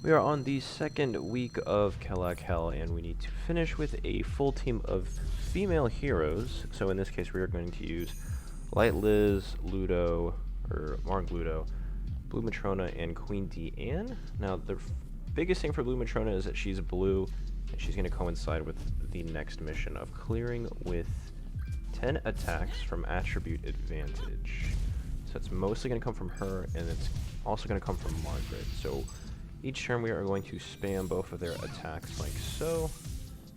We are on the second week of Kelak Hell, and we need to finish with a full team of female heroes. So in this case, we are going to use Light Liz, Ludo, or Marg Ludo, Blue Matrona, and Queen Deanne. Now, the biggest thing for Blue Matrona is that she's blue, and she's going to coincide with the next mission of clearing with 10 attacks from attribute advantage. So it's mostly going to come from her, and it's also going to come from Margaret. So each turn we are going to spam both of their attacks like so.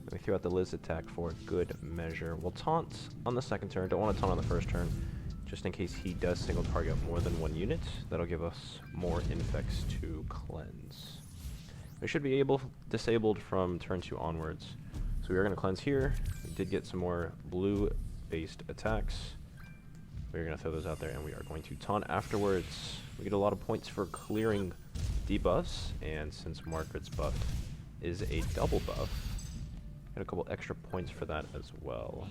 Then we throw out the Liz attack for good measure. We'll taunt on the second turn. Don't want to taunt on the first turn, just in case he does single target more than one unit. That'll give us more infects to cleanse. We should be disabled from turn 2 onwards. So we are going to cleanse here. We did get some more blue-based attacks. We're going to throw those out there, and we are going to taunt afterwards. We get a lot of points for clearing debuffs, and since Margaret's buff is a double buff, get a couple extra points for that as well.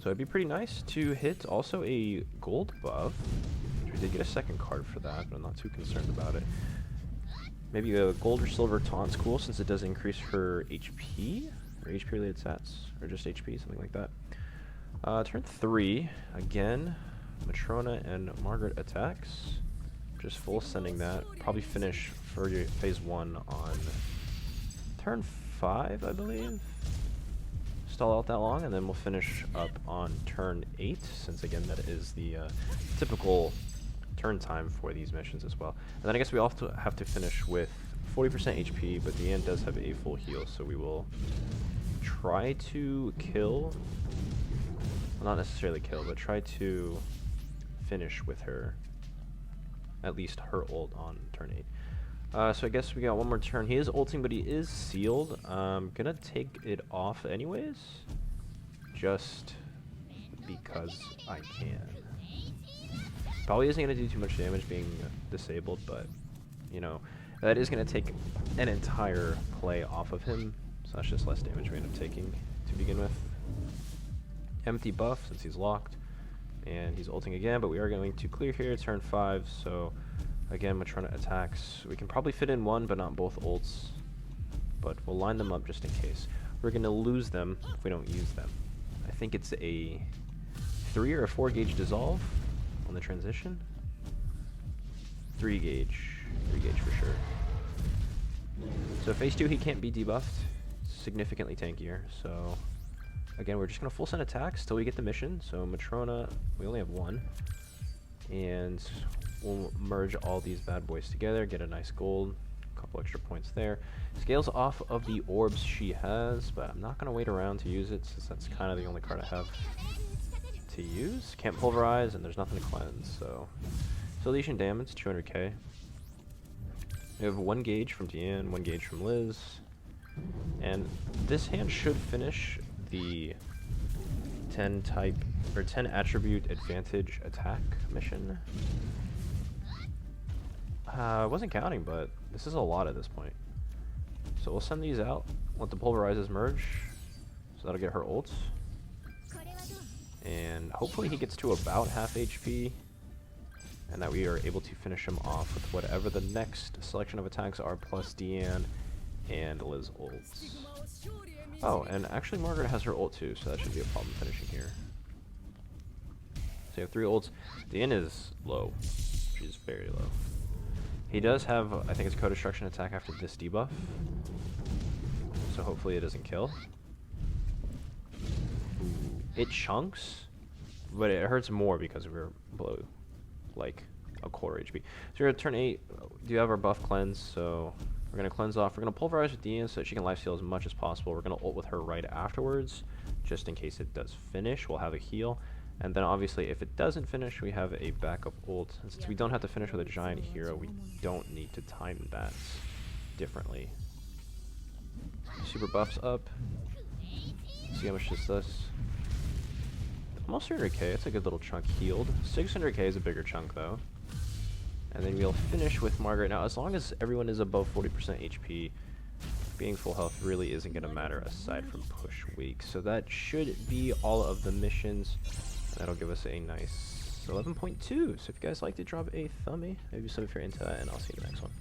So it'd be pretty nice to hit also a gold buff. We did get a second card for that, but I'm not too concerned about it. Maybe a gold or silver taunt's cool since it does increase her HP, or HP related stats, or just HP, something like that. Turn 3, again, Matrona and Margaret attacks. Just full sending that. Probably finish for phase 1 on turn 5, I believe. Stall out that long, and then we'll finish up on turn 8, since again that is the typical turn time for these missions as well. And then I guess we also have to finish with 40% HP, but Deanne does have a full heal, so we will try to kill, well, not necessarily kill, but try to finish with her, at least her ult on turn 8. So I guess we got one more turn. He is ulting, but he is sealed. I'm gonna take it off anyways, just because I can. Probably isn't gonna do too much damage being disabled, but you know, that is gonna take an entire play off of him, so that's just less damage we end up taking to begin with. Empty buff since he's locked, and he's ulting again, but we are going to clear here, turn 5, so again, Matrona attacks. We can probably fit in one, but not both ults, but we'll line them up just in case. We're going to lose them if we don't use them. I think it's a 3 or a 4 gauge dissolve on the transition. 3 gauge for sure. So phase 2 he can't be debuffed, significantly tankier, so again, we're just going to full send attacks till we get the mission. So Matrona, we only have 1. And we'll merge all these bad boys together, get a nice gold, a couple extra points there. Scales off of the orbs she has, but I'm not going to wait around to use it since that's kind of the only card I have to use. Can't pulverize, and there's nothing to cleanse, so... Deletion damage, 200k. We have 1 gauge from Deanne, 1 gauge from Liz. And this hand should finish the 10 attribute advantage attack mission. I wasn't counting, but this is a lot at this point. So we'll send these out, let the pulverizers merge, so that'll get her ults. And hopefully he gets to about half HP, and that we are able to finish him off with whatever the next selection of attacks are, plus Deanne and Liz ults. Oh, and actually Margaret has her ult too, so that should be a problem finishing here. So you have 3 ults. Deanne is low. She's very low. He does have, I think it's co-destruction attack after this debuff. So hopefully it doesn't kill. Ooh. It chunks, but it hurts more because we're below like a quarter HP. So we're at turn 8. Do you have our buff cleanse? So we're going to cleanse off. We're going to pulverize with Deanne so that she can lifesteal as much as possible. We're going to ult with her right afterwards, just in case it does finish. We'll have a heal. And then obviously if it doesn't finish, we have a backup ult. And since we don't have to finish with a giant hero, we don't need to time that differently. Super buffs up. See how much this does. Almost 300k, it's a good little chunk healed. 600k is a bigger chunk though. And then we'll finish with Margaret. Now, as long as everyone is above 40% HP, being full health really isn't going to matter aside from push weak. So that should be all of the missions. That'll give us a nice 11.2. So if you guys liked it, drop a thumbie. Maybe sub if you're into that, and I'll see you in the next one.